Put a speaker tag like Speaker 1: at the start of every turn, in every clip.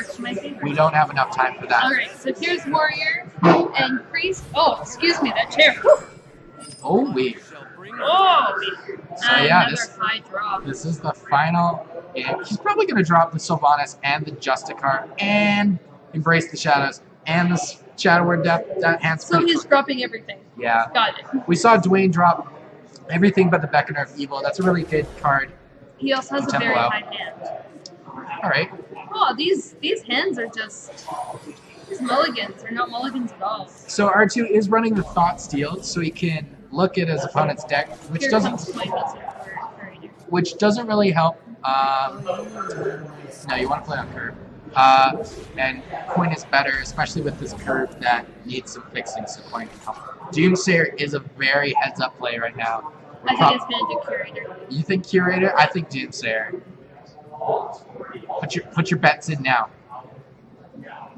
Speaker 1: first, my favorite.
Speaker 2: We don't have enough time for that.
Speaker 1: Alright, so here's Warrior and Priest. Oh, excuse me, that chair.
Speaker 2: Oh, wait.
Speaker 1: Oh!
Speaker 2: So yeah,
Speaker 1: another high drop.
Speaker 2: this is the final game. He's probably going to drop the Sylvanas and the Justicar and Embrace the Shadows and the Shadow Word Death. That hand's
Speaker 1: So
Speaker 2: pretty
Speaker 1: he's dropping everything.
Speaker 2: Yeah.
Speaker 1: Got it.
Speaker 2: We saw Dwayne drop everything but the Beckoner of Evil. That's a really good card.
Speaker 1: He also has a
Speaker 2: Temple
Speaker 1: very
Speaker 2: out.
Speaker 1: high hand.
Speaker 2: Alright.
Speaker 1: Oh, these hands are just... These mulligans are not mulligans at all.
Speaker 2: So R2 is running the Thought Steal, so he can look at his opponent's deck, which
Speaker 1: Here
Speaker 2: doesn't
Speaker 1: comes my music for you.
Speaker 2: which doesn't really help. No, you want to play on curve. And Coin is better, especially with this curve that needs some fixing, so Coin can help. Doomsayer is a very heads-up play right now.
Speaker 1: I think it's going to do Curator.
Speaker 2: You think Curator? I think Doomsayer. Put your bets in now.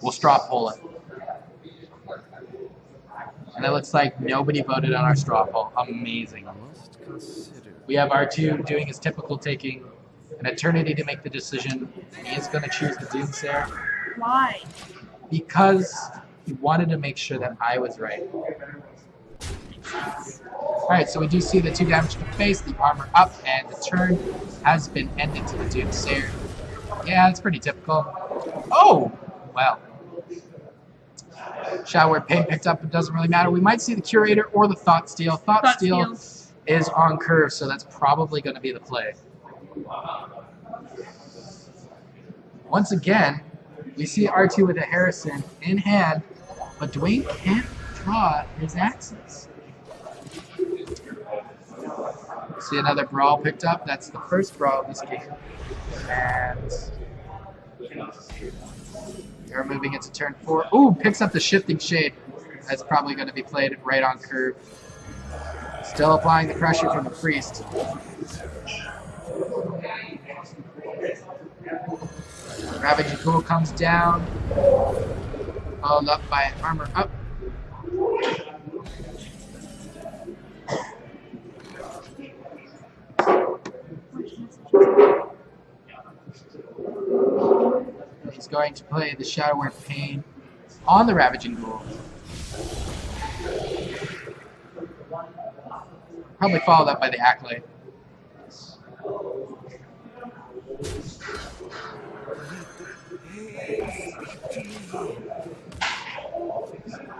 Speaker 2: We'll straw poll it. And it looks like nobody voted on our straw poll. Amazing. We have R2 doing his typical, taking an eternity to make the decision. He is going to choose the Doomsayer.
Speaker 1: Why?
Speaker 2: Because he wanted to make sure that I was right. Alright, so we do see the 2 damage to the face, the armor up, and the turn has been ended to the Doomsayer. Yeah, it's pretty typical. Oh! Well. Shadow Word Pain picked up, it doesn't really matter. We might see the Curator or the Thought Steal. Thought Steal is on curve, so that's probably going to be the play. Once again, we see R2 with a Harrison in hand, but Dwayne can't draw his axes. See another Brawl picked up. That's the first Brawl of this game. And they're moving into turn 4. Ooh, picks up the Shifting Shade. That's probably going to be played right on curve. Still applying the pressure from the Priest. Ravaging Pool comes down. Followed up by Armor Up. He's going to play the Shadow Word Pain on the Ravaging Ghoul. Probably followed up by the Acolyte.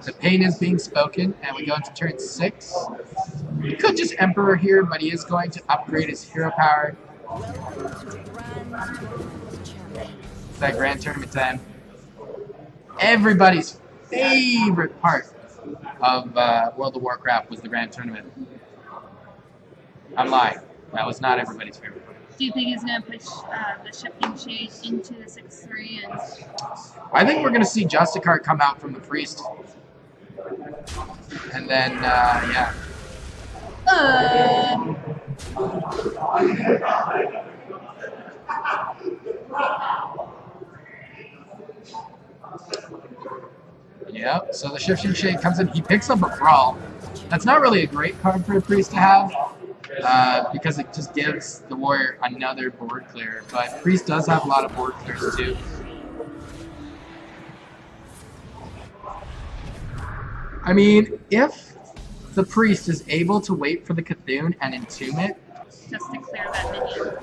Speaker 2: The Pain is being spoken, and we go into turn 6. He could just Emperor here, but he is going to upgrade his hero power. It's that Grand Tournament time. Everybody's favorite part of World of Warcraft was the Grand Tournament. I'm lying. That was not everybody's favorite part.
Speaker 1: Do you think he's going to push the Shifting Shade into the 6-3? And
Speaker 2: I think we're going to see Justicar come out from the Priest. And then, yeah. Yep, so the Shifting Shade comes in. He picks up a Brawl. That's not really a great card for a Priest to have, because it just gives the Warrior another board clear. But Priest does have a lot of board clears too. I mean, if the Priest is able to wait for the Cthulhu and entomb it,
Speaker 1: just to clear that minion.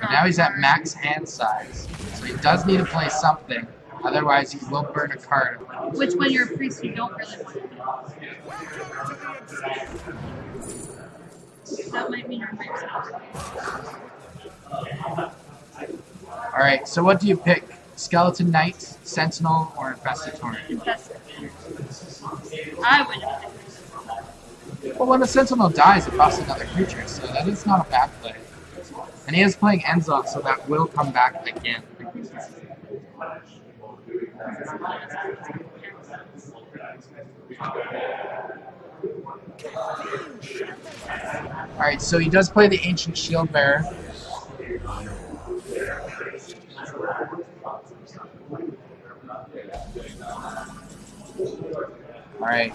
Speaker 2: And now he's at max hand size, so he does need to play something. Otherwise, he will burn a card.
Speaker 1: Which, when you're a priest, you don't really want to do. That might mean our next.
Speaker 2: Alright, so what do you pick? Skeleton Knight, Sentinel, or Infestator?
Speaker 1: Infestator. I would have picked.
Speaker 2: Well, when a Sentinel dies, it buffs another creature, so that is not a bad play. And he is playing Enzo, so that will come back again. Alright, so he does play the Ancient Shield Bearer. Alright.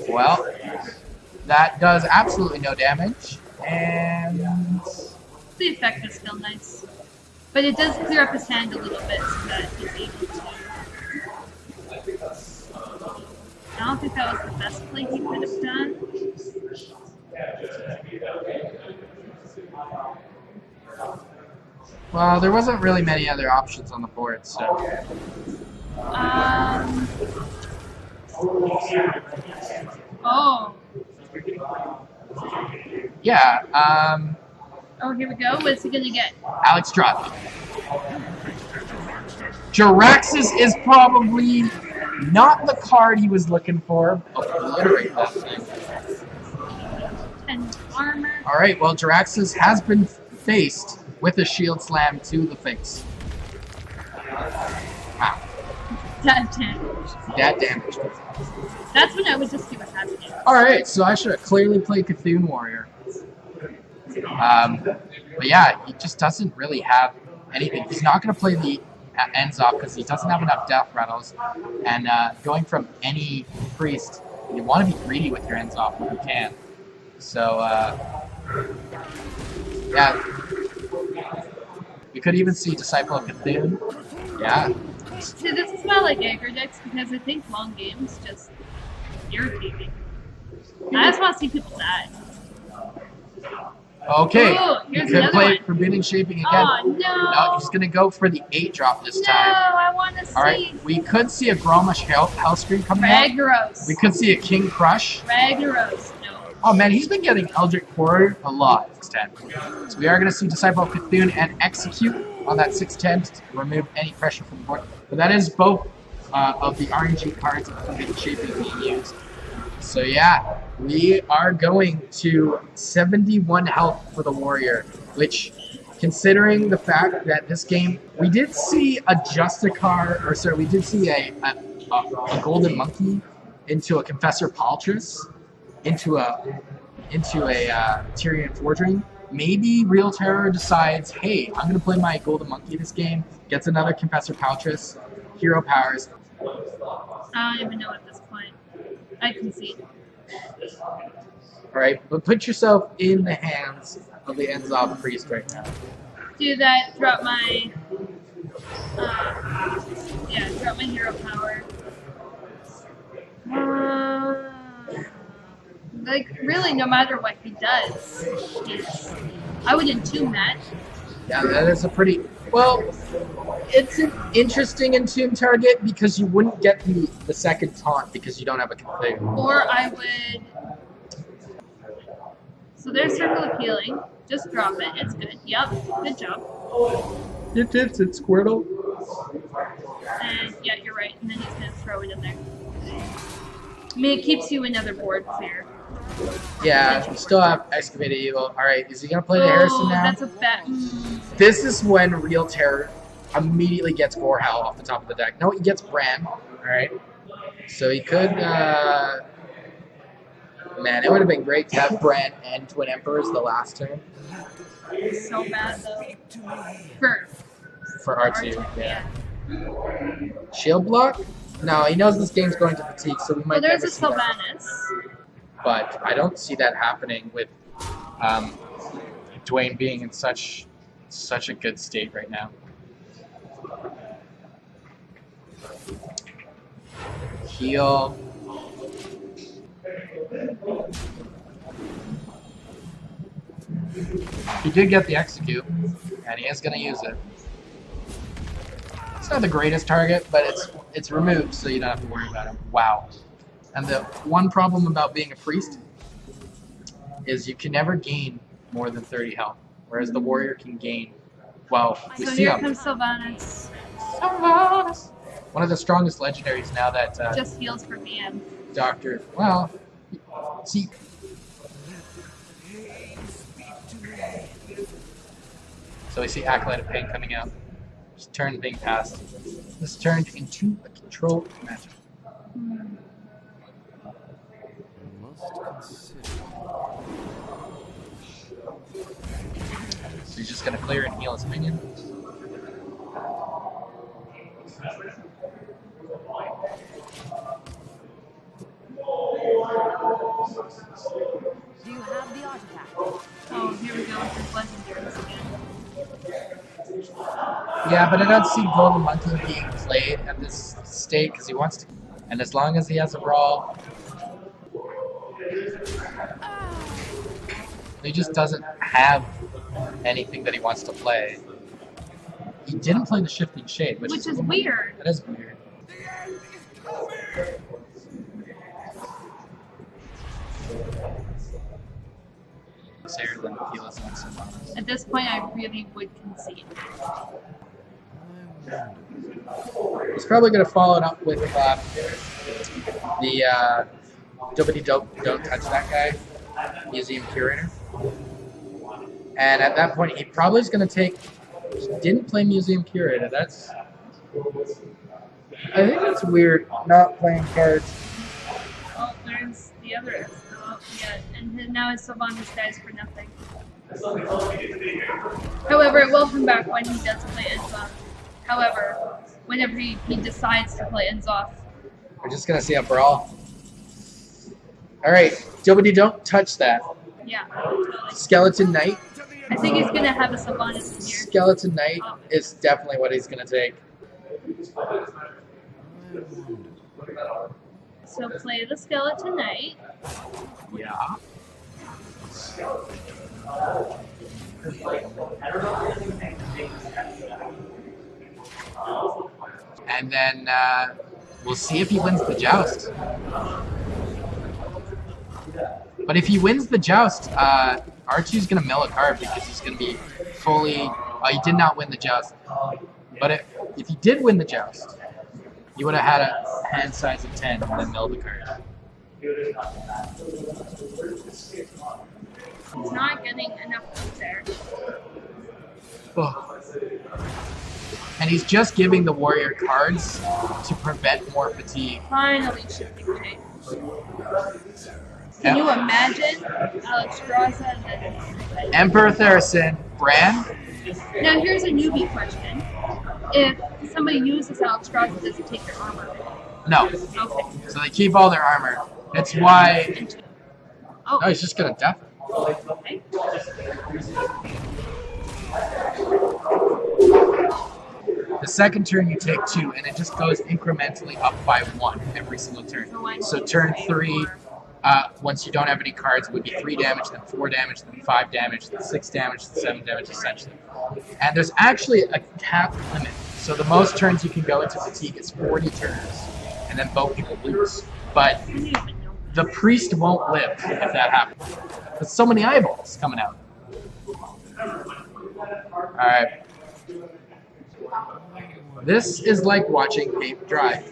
Speaker 2: Well, that does absolutely no damage. And
Speaker 1: The effect is still nice. But it does clear up his hand a little bit so that he's able to. I don't think that was the best play he could have done.
Speaker 2: well, there wasn't really many other options on the board, so
Speaker 1: Oh.
Speaker 2: yeah.
Speaker 1: Oh, here we go. What's he gonna get?
Speaker 2: Alex dropped. Jiraxis is probably not the card he was looking for. Obliterate that thing.
Speaker 1: 10 armor.
Speaker 2: Alright, well, Jiraxis has been faced with a shield slam to the face. Wow.
Speaker 1: That damage.
Speaker 2: That damage.
Speaker 1: That's when I would just see what's happening.
Speaker 2: Alright, so I should have clearly played Cthulhu Warrior. But yeah, he just doesn't really have anything. He's not going to play the ends off because he doesn't have enough death rattles. And going from any priest, you want to be greedy with your ends off if you can. So, yeah. We could even see Disciple of Cthulhu. Yeah.
Speaker 1: See, this is why I like aggro decks because I think long games just irritate me. I just want to see people die.
Speaker 2: Okay,
Speaker 1: Ooh,
Speaker 2: you
Speaker 1: here's
Speaker 2: could
Speaker 1: another
Speaker 2: play
Speaker 1: one.
Speaker 2: Forbidden Shaping again.
Speaker 1: Oh, no.
Speaker 2: No, he's going to go for the 8-drop this
Speaker 1: No,
Speaker 2: time.
Speaker 1: I want to see.
Speaker 2: Alright, we could see a Gromish Hellscream coming out.
Speaker 1: Ragnaros.
Speaker 2: We could see a King Crush.
Speaker 1: Ragnaros. No.
Speaker 2: Oh man, he's been getting Eldritch Warrior a lot, 610. So we are going to see Disciple of Cthulhu and Execute on that 610 to remove any pressure from the board. But that is both of the RNG cards of Forbidden Shaping being used. So yeah, we are going to 71 health for the Warrior, which, considering the fact that this game, we did see a Justicar, or sorry, we did see a Golden Monkey into a Confessor Paltris, into a Tyrian Forgery. Maybe Real Terror decides, hey, I'm going to play my Golden Monkey this game, gets another Confessor Paltris, hero powers.
Speaker 1: I don't even know at this point. I concede.
Speaker 2: Alright, but put yourself in the hands of the Enzov Priest right now.
Speaker 1: Do that, drop my drop my hero power. Like, really, no matter what he does, I would entomb that.
Speaker 2: Yeah, that is a pretty... Well, it's an interesting entomb target because you wouldn't get the second taunt because you don't have a config.
Speaker 1: Or I would... So there's Circle of Healing. Just drop it. It's good. Yep. Good job.
Speaker 2: It's Squirtle.
Speaker 1: And yeah, you're right. And then he's going to throw it in there. I mean, it keeps you another board clear.
Speaker 2: Yeah, you still have Excavated Evil. Alright, is he going to play the Harrison now?
Speaker 1: That's a bet.
Speaker 2: This is when Real Terror immediately gets Gorehal off the top of the deck. No, he gets Bran. Alright. So he could, man, it would have been great to have Bran and Twin Emperors the last turn.
Speaker 1: So bad, though.
Speaker 2: For R2, yeah. Shield block? No, he knows this game's going to fatigue, so we might
Speaker 1: Well, there's
Speaker 2: never
Speaker 1: a
Speaker 2: see that.
Speaker 1: Sylvanas.
Speaker 2: But I don't see that happening with Dwayne being in such a good state right now. Heal. He did get the Execute, and he is going to use it. It's not the greatest target, but it's removed, so you don't have to worry about him. Wow. And the one problem about being a priest is you can never gain more than 30 health, whereas the warrior can gain, well, we
Speaker 1: So
Speaker 2: see
Speaker 1: here
Speaker 2: him.
Speaker 1: comes Sylvanas.
Speaker 2: Sylvanas! One of the strongest legendaries now that
Speaker 1: Just heals for VM.
Speaker 2: Doctor, well, see, so we see Acolyte of Pain coming out. This turn being passed. This turned into a control matchup. So he's just going to clear and heal his minion.
Speaker 1: Oh, here we go with his legendaries again.
Speaker 2: Yeah, but I don't see Golden Monkey being played at this state because he wants to. And as long as he has a brawl, he just doesn't have anything that he wants to play. He didn't play the Shifting Shade, which
Speaker 1: is weird.
Speaker 2: That is weird.
Speaker 1: At this point, I really would concede.
Speaker 2: He's probably going to follow it up with the don't touch that guy, Museum Curator. And at that point, he probably is going to take. He didn't play Museum Curator. That's. I think that's weird. Not playing cards.
Speaker 1: Oh, there's the other. Oh, yeah, and now his Sylvanas dies for nothing. However, it will come back when he does play Enzoff. However, whenever he decides to play Enzoff.
Speaker 2: We're just going to see a brawl. Alright, don't touch that.
Speaker 1: Yeah, totally.
Speaker 2: Skeleton Knight.
Speaker 1: I think he's going to have a Sylvanas in here.
Speaker 2: Skeleton Knight is definitely what he's going to take.
Speaker 1: So play the Skeleton Knight.
Speaker 2: Yeah. And then we'll see if he wins the joust. But if he wins the joust, R2's going to mill a card because he's going to be fully... he did not win the joust. But if he did win the joust, he would have had a hand size of 10 and then milled the card.
Speaker 1: He's not getting enough up there.
Speaker 2: Oh. And he's just giving the warrior cards to prevent more fatigue.
Speaker 1: Finally Shifting Shade. Can you imagine Alex Graza and then
Speaker 2: Emperor Therasin, Bran?
Speaker 1: Now here's a newbie question. If somebody uses Alex Graza, does it take their armor?
Speaker 2: No.
Speaker 1: Okay.
Speaker 2: So they keep all their armor. That's why...
Speaker 1: Oh,
Speaker 2: he's just going to death it.
Speaker 1: Okay.
Speaker 2: The second turn you take 2, and it just goes incrementally up by 1 every single turn. So turn 3, once you don't have any cards, it would be 3 damage, then 4 damage, then 5 damage, then 6 damage, then 7 damage, essentially. And there's actually a cap limit. So the most turns you can go into fatigue is 40 turns, and then both people lose. But the priest won't live if that happens. There's so many eyeballs coming out. Alright. This is like watching paint dry.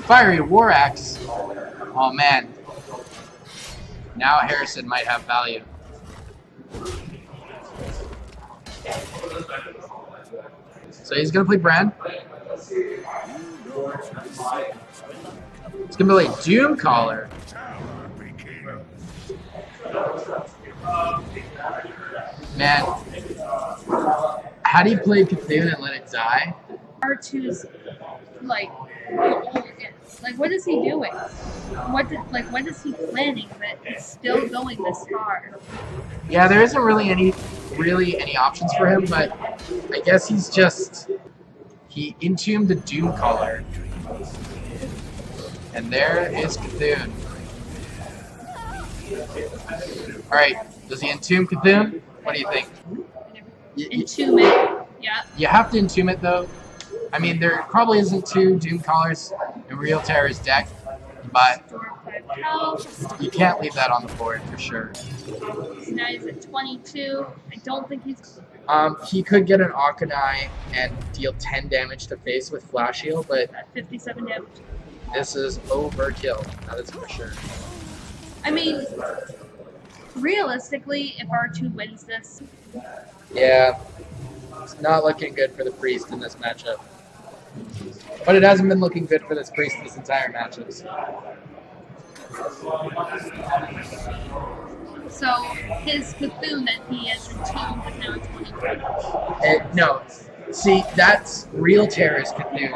Speaker 2: Fiery War Axe. Oh man. Now Harrison might have value. So he's gonna play Bran. He's gonna play Doom Caller. Man, how do you play Cthulhu and let it die?
Speaker 1: R2's like what is he doing? What is he planning that is still going this far?
Speaker 2: Yeah, there isn't really any options for him, but I guess he entombed the Doom Caller. And there is Cthulhu. Alright, does he entomb Cthulhu? What do you think?
Speaker 1: Entomb it, yeah.
Speaker 2: You have to entomb it though. I mean, there probably isn't 2 Doom Callers in Real Terror's deck, but you can't leave that on the board for sure.
Speaker 1: So now he's at 22. I don't think he's...
Speaker 2: He could get an Akanai and deal 10 damage to face with Flash Heal, but...
Speaker 1: 57 damage.
Speaker 2: This is overkill, that is for sure.
Speaker 1: I mean, realistically, if R2 wins this...
Speaker 2: Yeah, it's not looking good for the Priest in this matchup. But it hasn't been looking good for this Priest this entire matchup.
Speaker 1: So his Cthulhu that he has entombed is now at 23.
Speaker 2: No, See, that's real Terror's Cthulhu,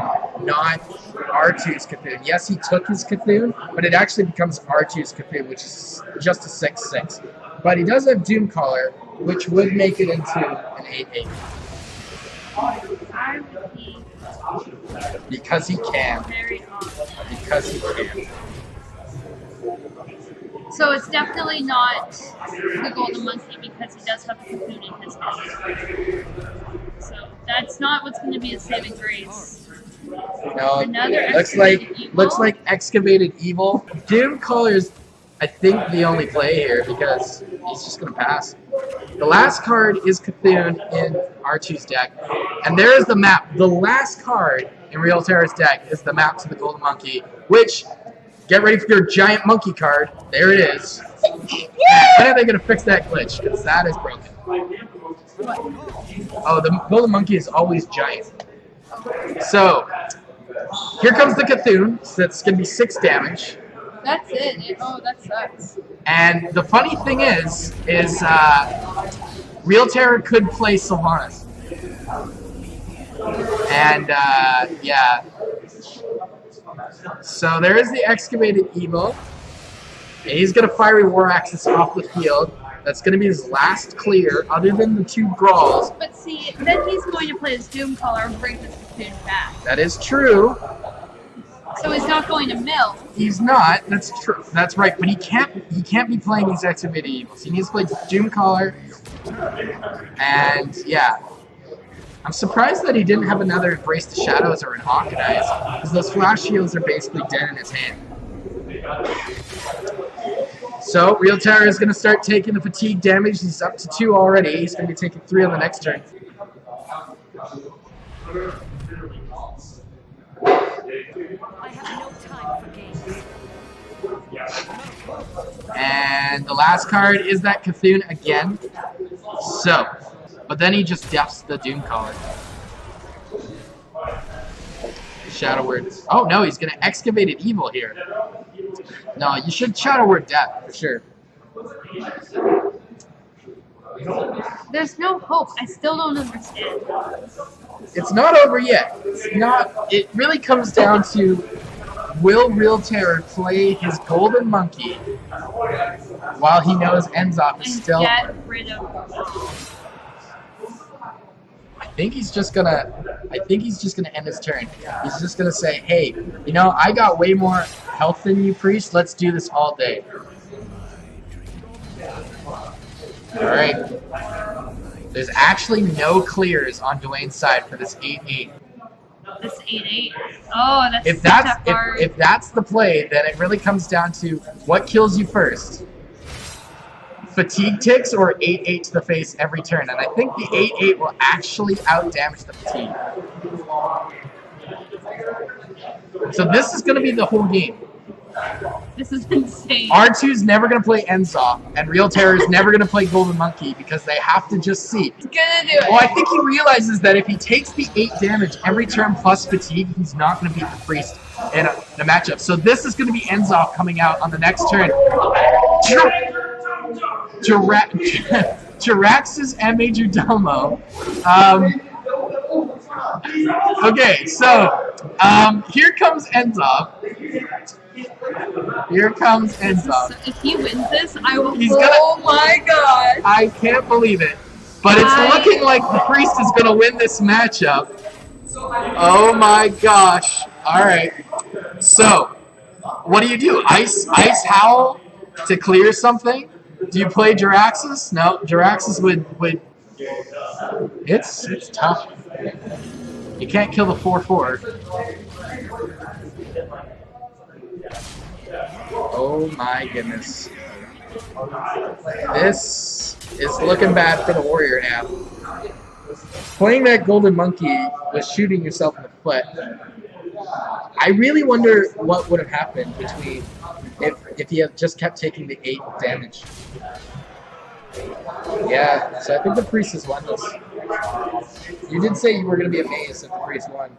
Speaker 2: not R2's Cthulhu. Yes, he took his Cthulhu, but it actually becomes R2's Cthulhu, which is just a 6/6. But he does have Doomcaller, which would make it into an 8/8.
Speaker 1: I would be
Speaker 2: Because he can.
Speaker 1: very odd.
Speaker 2: Because he can.
Speaker 1: So it's definitely not the Golden Monkey because he does have a cocoon in his hand. So that's not what's going to be a saving grace.
Speaker 2: No,
Speaker 1: Another
Speaker 2: looks like Excavated Evil. Doomcaller's, I think, the only play here because he's just going to pass. The last card is Cthulhu in R2's deck, and there is the map. The last card in Real Terror's deck is the map to the Golden Monkey, which, get ready for your giant monkey card. There it is. When are they going to fix that glitch? Because that is broken. Oh, the Golden Monkey is always giant. So, here comes the Cthulhu. So that's going to be 6 damage.
Speaker 1: That's it. Oh, that sucks.
Speaker 2: And the funny thing is Real Terror could play Sylvanas. And, yeah. So there is the Excavated Evil. And he's going to Fiery War Axis off the field. That's going to be his last clear, other than the 2 Brawls.
Speaker 1: But see, then he's going to play his Doomcaller and bring his cocoon back.
Speaker 2: That is true.
Speaker 1: So he's not going to mill.
Speaker 2: He's not. That's true. That's right. But he can't be playing these Excavated Evils. He needs to play Doomcaller. And yeah, I'm surprised that he didn't have another Embrace the Shadows or an Hawkeyes, because those Flash Shields are basically dead in his hand. So Real Terror is going to start taking the fatigue damage. He's up to 2 already. He's going to be taking 3 on the next turn.
Speaker 3: I have no time for games.
Speaker 2: And the last card is that Cthulhu again. So, but then he just deaths the Doomcaller. Shadow Word. Oh no, he's gonna Excavated Evil here. No, you should Shadow Word Death for sure.
Speaker 1: There's no hope. I still don't understand.
Speaker 2: It's not over yet. It's not. It really comes down to, will Real Terror play his Golden Monkey while he knows Enzop is
Speaker 1: And
Speaker 2: still.
Speaker 1: get rid of.
Speaker 2: I think he's just gonna end his turn. He's just gonna say, "Hey, you know, I got way more health than you, priest. Let's do this all day." All right. There's actually no clears on Dwayne's side for this 8/8.
Speaker 1: This 8/8. Oh, that's
Speaker 2: If that's the play, then it really comes down to what kills you first. Fatigue ticks or 8/8 to the face every turn, and I think the 8/8 will actually out-damage the fatigue. So this is going to be the whole game.
Speaker 1: This is insane.
Speaker 2: R2's never going to play Ensoft, and Real Terror is never going to play Golden Monkey because they have to just see.
Speaker 1: He's gonna do it.
Speaker 2: Well, I think he realizes that if he takes the 8 damage every turn plus fatigue, he's not going to beat the priest in the matchup. So this is going to be Ensoft coming out on the next turn. Jirax's M. Major Domo. Okay, so here comes Ensoft. Here comes Ensoft.
Speaker 1: So if he wins this, I will.
Speaker 2: He's
Speaker 1: Oh my god!
Speaker 2: I can't believe it. But it's looking like the priest is going to win this matchup. Oh my gosh. Alright. So, what do? Ice Howl to clear something? Do you play Jiraxis? No, Jiraxis would it's tough. You can't kill the 4/4. Oh my goodness. This is looking bad for the Warrior now. Playing that Golden Monkey was shooting yourself in the foot. I really wonder what would have happened between if he had just kept taking the 8 damage. Yeah, so I think the priest has won this. You did say you were going to be amazed if the priest won.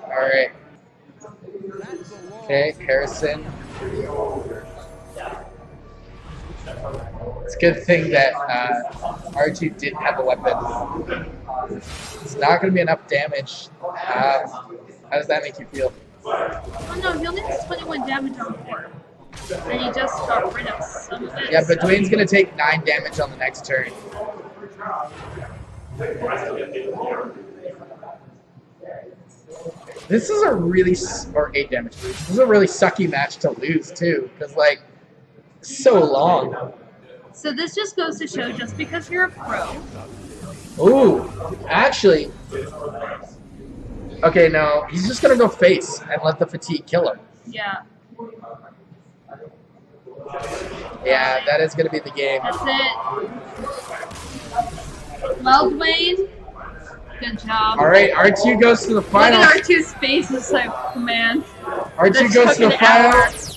Speaker 2: Alright. Okay, Harrison. It's a good thing that R2 didn't have a weapon. It's not going to be enough damage. How does that make you feel?
Speaker 1: Oh no, he only has 21 damage on 4. And he just got rid of some of it.
Speaker 2: Yeah, but Dwayne's going to take 9 damage on the next turn. This is a really, or 8 damage. This is a really sucky match to lose too, because like, it's so long.
Speaker 1: So this just goes to show, just because you're a pro.
Speaker 2: Ooh, actually, okay, no, he's just gonna go face and let the fatigue kill him.
Speaker 1: Yeah.
Speaker 2: Yeah, that is gonna be the game.
Speaker 1: That's it. Well, Dwayne, good job.
Speaker 2: All right, R2 goes to the
Speaker 1: Look
Speaker 2: final.
Speaker 1: at R2's face. It's like, man.
Speaker 2: R2 goes to the final.